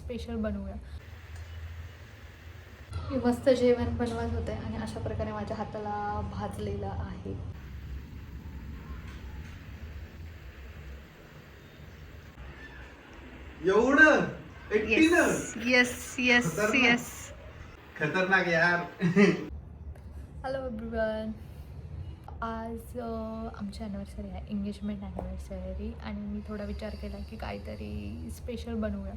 Special बनवूया. मी मस्त जेवण बनवत होते आणि अशा प्रकारे माझ्या हाताला भाजलेलं आहे. एवढं एकटीनं? येस येस खतरनाक. येस. खतरनाक यार. Hello everyone. आज आमची ॲनिव्हर्सरी आहे, एंगेजमेंट ॲनिव्हर्सरी, आणि मी थोडा विचार केला की काहीतरी स्पेशल बनवूया.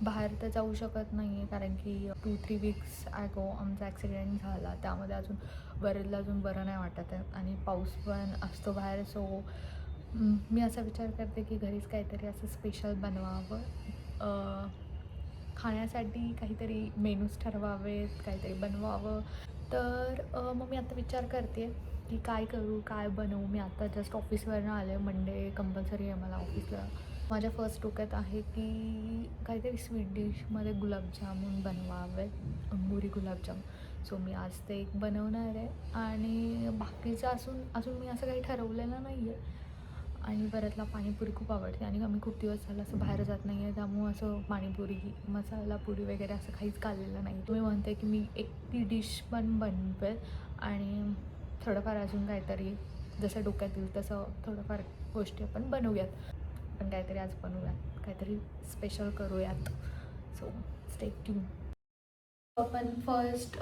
बाहेर तर जाऊ शकत नाही आहे कारण की 2-3 वीक्स ॲगो आमचा ॲक्सिडेंट झाला, त्यामध्ये अजून अजून बरं नाही वाटत आहे आणि पाऊस पण असतो बाहेर. सो मी असा विचार करते की घरीच काहीतरी असं स्पेशल बनवावं, खाण्यासाठी काहीतरी मेनूज ठरवावेत, काहीतरी बनवावं. तर मग मी आता विचार करते की काय करू, काय बनवू. मी आता जस्ट ऑफिसवरनं आले, मंडे कंपल्सरी आहे मला ऑफिसला. माझ्या फर्स्ट डोक्यात आहे की काहीतरी स्वीट डिशमध्ये गुलाबजामुन बनवावे, अंगुरी गुलाबजाम. सो मी आज ते एक बनवणार आहे आणि बाकीचं अजून मी असं काही ठरवलेलं नाही आहे. आणि परतला पाणीपुरी खूप आवडते आणि आम्ही खूप दिवस झालं असं बाहेर जात नाही आहे, त्यामुळं असं पाणीपुरी, मसाला पुरी वगैरे असं काहीच खाल्लेलं नाही. तुम्ही म्हणते की मी एक ती डिश पण बनवेल आणि थोडंफार अजून काहीतरी जसं डोक्यात येईल तसं थोडंफार गोष्टी आपण बनवूयात. पण काहीतरी आज बनवूयात, काहीतरी स्पेशल करूयात. So stay tune. आपण फर्स्ट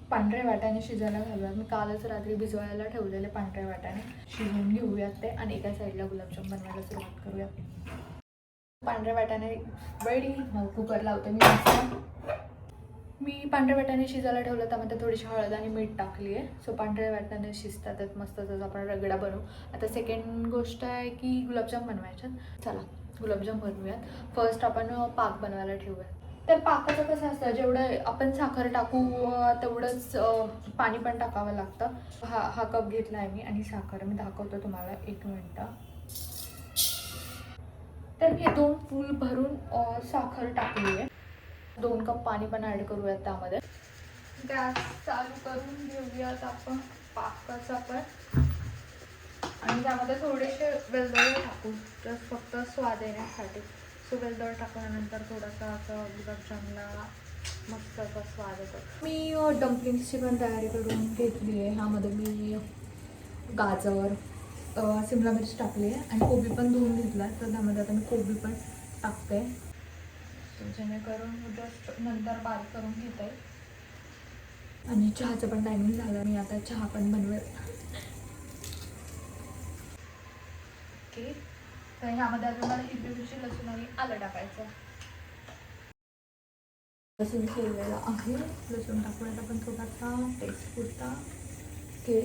पांढऱ्या वाटाणे शिजायला घालूयात. मी कालच रात्री भिजवायला ठेवलेले पांढऱ्या वाटाणे शिजवून घेऊयात ते आणि एका साईडला गुलाबजाम बनवायला सुरुवात करूयात. पांढऱ्या वाटाणे रेडी. मग कुकर लावते मी पांढऱ्या वाटाणे शिजायला ठेवलं, त्यामध्ये थोडीशी हळद आणि मीठ टाकली आहे. सो पांढऱ्या वाटाणे शिजतात मस्त, जसं आपण रगडा बनवू. आता सेकंड गोष्ट आहे की गुलाबजाम बनवायच्यात. चला गुलाबजाम बनवूयात. फर्स्ट आपण पाक बनवायला ठेवूयात. तर पाकाचं कसं असतं, जेवढं आपण साखर टाकू तेवढंच पाणी पण टाकावं लागतं. हा कप घेतला आहे मी आणि साखर मी दाखवतो तुम्हाला, 1 मिनटं. तर हे 2 फूल भरून साखर टाकली आहे. 2 कप पाणी पण ॲड करूयात त्यामध्ये. गॅस चालू करून घेऊयात आपण पाकाचा पण, आणि त्यामध्ये थोडेसे वेलदोडे टाकू, जस्ट फक्त स्वाद येण्यासाठी. सो वेलदोडे टाकल्यानंतर थोडासा असं गुलाबजामला मस्त असा स्वाद येतो. मी डम्पलिंग्सची पण तयारी करून घेतली आहे. ह्यामध्ये मी गाजर, शिमला मिरची टाकली आहे आणि कोबी पण धुवून घेतला आहे. तर त्यामध्ये आता मी कोबी पण टाकते, जेणेकरून जस्ट नंतर बारीक करून घेते. आणि चहाचं पण टायमिंग झालं, मी आता चहा पण बनवेल. ओके, तर ह्यामध्ये अजून मला हिरवी मिरची, लसूण आणि आलं टाकायचं. लसूण सोललेला आहे, लसूण टाकूयात आपण थोडासा टेस्ट पुरता. ओके,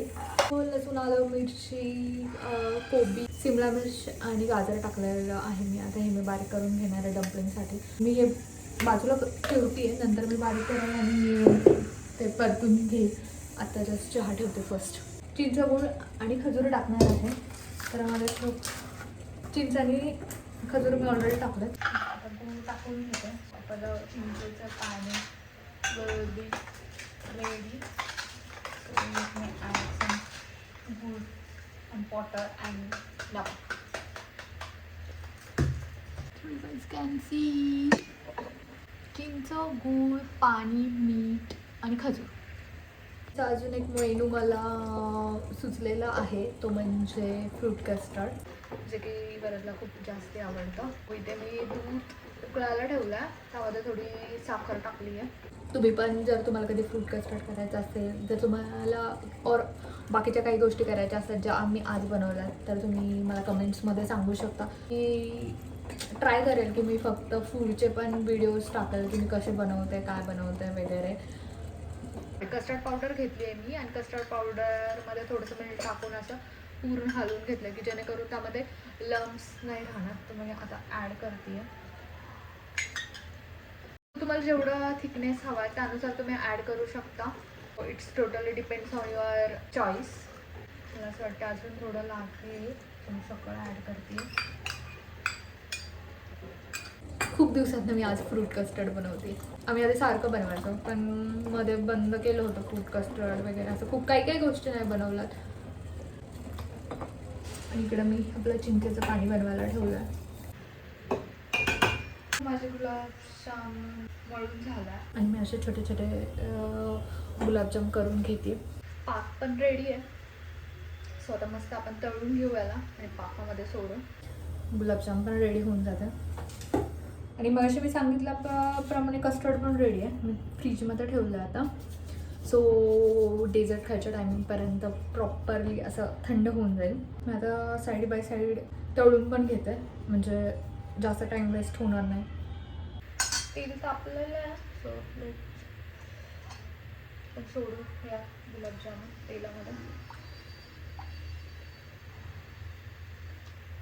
लसूण, आलं, मिरची, कोबी, शिमला मिर्च आणि गाजर टाकलेलं आहे मी. आता हे मी बारीक करून घेणार आहे डम्पलिंगसाठी. मी हे बाजूला ठेवते आहे, नंतर मी बारीक करेन आणि ते परतून घेईल. आता जस्ट चहा ठेवते. फर्स्ट चिंच, गूळ आणि खजूर टाकणार आहे. तर मला चिंच आणि खजूर मी ऑलरेडी टाकलं. आता गूळ टाकून घेते. आपलं चिंचेचं पाणी ready. Let me add some good and water and nमक. You guys can see चिंच, गूळ, पाणी, मीठ आणि खजूर. अजून एक मेनू मला सुचलेला आहे, तो म्हणजे फ्रूट कस्टर्ड, जे की बऱ्याचला खूप जास्त आवडतं. इथे मी दूध उकळायला ठेवला, त्यामध्ये थोडी साखर टाकली आहे. तुम्ही पण जर तुम्हाला कधी फ्रूट कस्टर्ड करायचं असेल, जर तुम्हाला और बाकीच्या काही गोष्टी करायच्या असतात ज्या आम्ही आज बनवल्या, तर तुम्ही मला कमेंट्समध्ये सांगू शकता. की ट्राय करेल की मी फक्त फूडचे पण व्हिडिओज टाकेल की मी कसे बनवते, काय बनवते वगैरे. कस्टर्ड पावडर घेतली आहे मी आणि कस्टर्ड पावडरमध्ये थोडंसं मीठ टाकून असं पूर्ण हलवून घेतलं की जेणेकरून त्यामध्ये लम्स नाही राहणार. तर मी आता ॲड करते. तुम्हाला जेवढं थिकनेस हवा आहे त्यानुसार तुम्ही ॲड करू शकता. It's totally depends on your choice. मला असं वाटतं अजून थोडं लागेल, तुम्ही सगळं ॲड करते. खूप दिवसातनं मी आज फ्रूट कस्टर्ड बनवते. आम्ही आधी सारखं बनवायचो, पण मध्ये बंद केलं होतं फ्रूट कस्टर्ड वगैरे, असं खूप काही गोष्टी नाही बनवल्यात. आणि इकडं मी आपलं चिंचेचं पाणी बनवायला ठेवलं आहे. माझे गुलाबजाम मळून झाला आणि मी असे छोटे छोटे गुलाबजाम करून घेते. पाक पण रेडी आहे. सो आता मस्त आपण तळून घेऊ याला आणि पाकामध्ये सोडून गुलाबजाम पण रेडी होऊन जातं. आणि मग असे मी सांगितल्याप्रमाणे कस्टर्ड पण रेडी आहे. मी फ्रीजमध्ये ठेवलं आहे आता. सो डेझर्ट खायच्या टायमिंगपर्यंत प्रॉपरली असं थंड होऊन जाईल. मी आता साईड बाय साईड तळून पण घेते म्हणजे जास्त टाईम वेस्ट होणार नाही. तेल तापलेलं आहे. सो सोडू या गुलाबजामुन तेलामध्ये.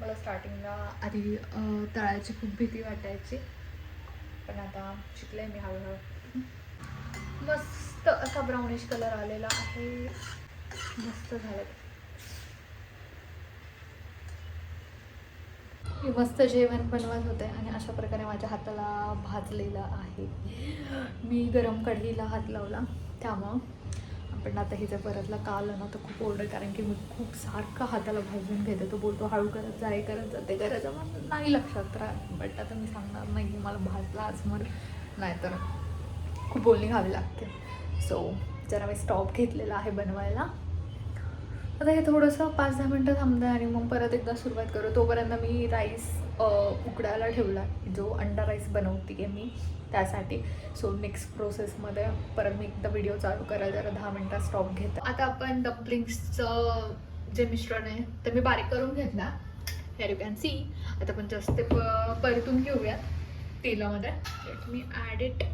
मला स्टार्टिंगला आधी तळायची खूप भीती वाटायची, पण आता शिकले मी हळूहळू. मस्त असा ब्राउनिश कलर आलेला आहे. मस्त झालं. मी मस्त जेवण बनवत होते आणि अशा प्रकारे माझ्या हाताला भाजलेलं आहे. मी गरम कढईला हात लावला त्यामुळं. पण आता हिचं परतला का आलं ना तर खूप ओरडं, कारण की मी खूप सारखं हाताला भाजून घेते. तो बोलतो हळू करत जा, हे करत जा, ते करत जा. मग नाही लक्षात राहत. बट आता मी सांगणार नाही की मला भाजला आज, मग नाहीतर खूप बोलणी घावी लागते. सो जरा मी स्टॉप घेतलेला आहे बनवायला. आता हे थोडंसं 5-10 मिनटं थांबतं आणि मग परत एकदा सुरुवात करू. तोपर्यंत मी राईस उकडायला ठेवला, जो अंडा राईस बनवते आहे मी त्यासाठी. सो नेक्स्ट प्रोसेसमध्ये परत मी एकदा व्हिडिओ चालू करायला जरा 10 मिनटात स्टॉप घेते. आता आपण डम्पलिंग्सचं जे मिश्रण आहे ते मी बारीक करून घेतला. Here you can see. आता आपण जास्त ते परतून घेऊयात तेलामध्ये. Let me add it.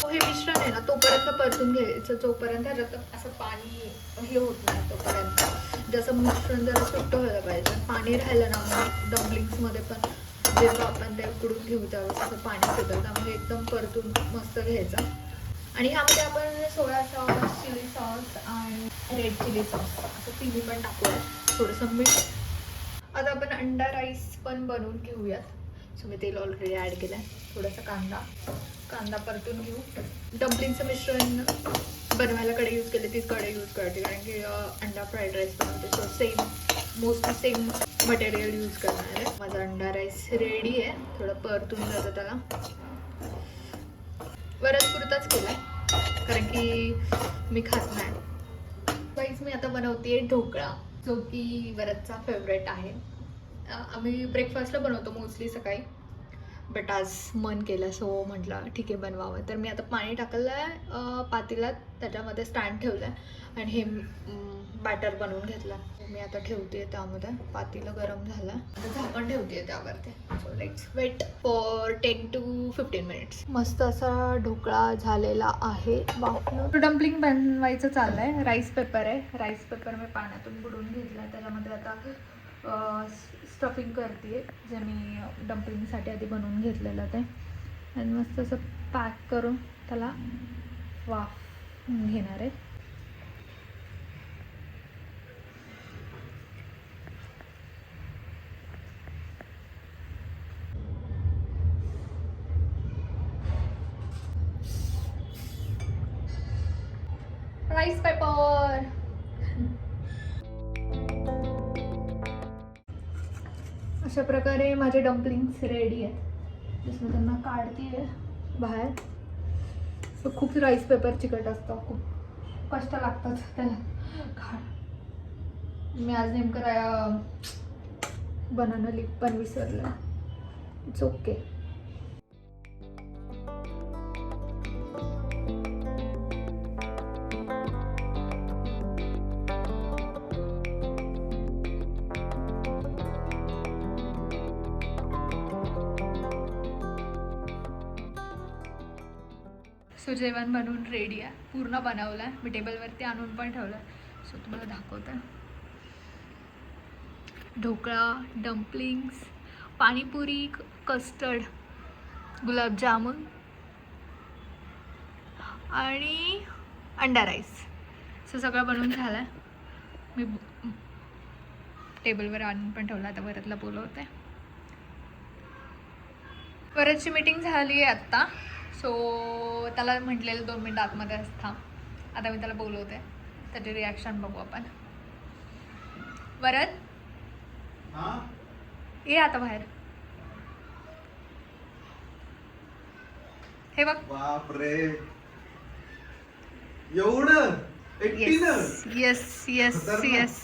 हे मिश्रण आहे ना तोपर्यंत परतून घ्यायचं जोपर्यंत ह्याच्यात असं पाणी हे होत नाही तोपर्यंत. जसं मिश्रण जरा सुट्ट व्हायला पाहिजे. पाणी राहिलं ना मग डम्पलिंग्समध्ये पण जेव्हा आपण ते उकडून घेऊ त्यावेळेस असं पाणी सुटतं. त्यामुळे एकदम परतून मस्त घ्यायचं. आणि ह्यामध्ये आपण सोया सॉस, चिली सॉस आणि रेड चिली सॉस असं तिन्ही पण टाकूया. थोडंसं मीठ. आता आपण अंडा राईस पण बनवून घेऊयात. सो मी तेल ऑलरेडी ॲड केलं आहे. थोडासा कांदा परतून घेऊ. डम्पलिंगचं मिश्रण बनवायला कढई यूज केली, तीच कढई यूज करते कारण की अंडा फ्राईड राईस बनवते. So mostly same material use करणार आहे. माझा अंडा राईस रेडी आहे. थोडं परतून जातं त्याला. वरच पुरताच केला आहे कारण की मी खात नाही. वाईज मी आता बनवते ढोकळा, जो की वरचा फेवरेट आहे. आम्ही ब्रेकफास्टला बनवतो मोस्टली सकाळी, बट आज मन केलं सो म्हटलं ठीक आहे बनवावं. तर मी आता पाणी टाकलं आहे पातेल्यात, त्याच्यामध्ये स्टँड ठेवलं आहे आणि हे बॅटर बनवून घेतलं. मी आता ठेवते त्यामध्ये. पातेलं गरम झालं, आता झाकण ठेवते त्यावरती. So let's wait for 10 to 15 minutes. मस्त असा ढोकळा झालेला आहे. वाफलं डम्पलिंग बनवायचं चाललं आहे. राईस पेपर आहे. राईस पेपर मी पाण्यातून बुडवून घेतला. त्याच्यामध्ये आता स्टफिंग करते जे मी डम्पलिंगसाठी आधी बनवून घेतलेलं ते. आणि मस्त असं पॅक करून त्याला वाफ घेणार आहे. Rice paper. अशा प्रकारे माझे डम्पलिंग्स रेडी आहेत. जसं मी त्यांना काढते बाहेर. सो खूप राईस पेपर चिकट असतं, खूप कष्ट लागतात त्याला काढ. मी आज नेमकं बनाना लीफ पण विसरलं. It's okay. सो जेवण बनवून रेडी आहे. पूर्ण बनवलं आहे मी. टेबलवरती आणून पण ठेवलं आहे. सो तुम्हाला दाखवते. ढोकळा, डम्पलिंग्स, पाणीपुरी, कस्टर्ड, गुलाबजामुन आणि अंडा राईस. सो सगळं बनवून झालं आहे. मी टेबलवर आणून पण ठेवलं. आता वरतला बोलवते. वरतची मीटिंग झाली आहे आत्ता. सो त्याला म्हटलेलं 2 मिनिटं आतमध्ये थांब. आता मी त्याला बोलवते. त्याचे रिॲक्शन बघू आपण. वरद ये आता बाहेर. हे बघ. बापरे एवढं एकटीनं. येस येस खतरनाक. येस.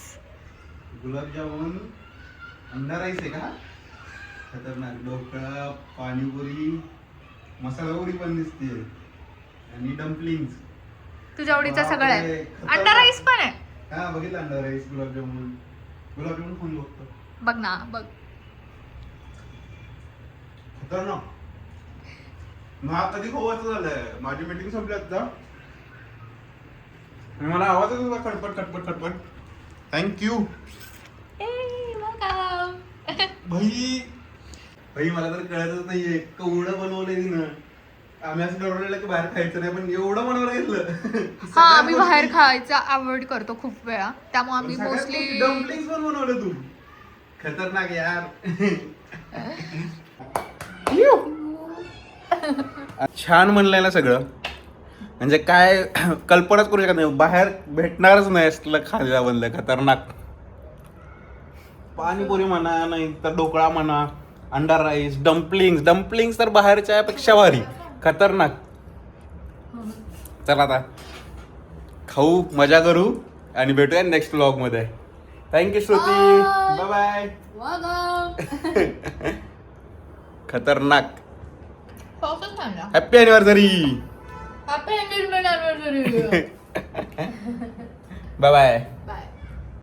गुलाबजामुन अंडा राईस आहे का? खतरनाक. ढोकळा, पाणीपुरी, मसाला पुरी पण दिसते आणि डम्पलिंग्स. तुझ्या आवडीचं बापरे, सगळं आहे. खतरनाक. अंडा राईस पण आहे. हा बघितलं अंडा राईस, गुलाबजामुन. गुलाबजामुन खाऊन बघतो. बघ ना बघ. खतरनाक. मला कधी खावायचं झालंय. माझी मीटिंग संपली आता आणि मला आवाज येतो तुझा खटपट खटपट खटपट. Thank you welcome. भाई. भाई मला तर कळतच नाहीये केवढं बनवलंय तिनं. आम्ही असं ठरवलेलं की बाहेर खायचं नाही पण एवढं बनवायला घेतलं. हा आम्ही बाहेर खायचं अवॉइड करतो खूप वेळा, त्यामुळे आम्ही मोस्टली डम्पलिंग्स पण बनवलं तू. खतरनाक यार. छान म्हणलंय ना सगळं. म्हणजे काय कल्पनाच करू शकत नाही. बाहेर भेटणारच नाही असलं खायला बनलं. खतरनाक. पाणीपुरी म्हणा, नाही तर ढोकळा म्हणा, अंडा राईस, डम्पलिंग्स तर बाहेरच्या पेक्षा भारी. खतरनाक. चला आता खाऊ, मजा करू आणि भेटूया नेक्स्ट व्लॉग मध्ये. थँक्यू श्रुती. Bye bye. खतरनाक. पाऊसच थांबला. Happy anniversary. Happy engagement anniversary. Bye bye.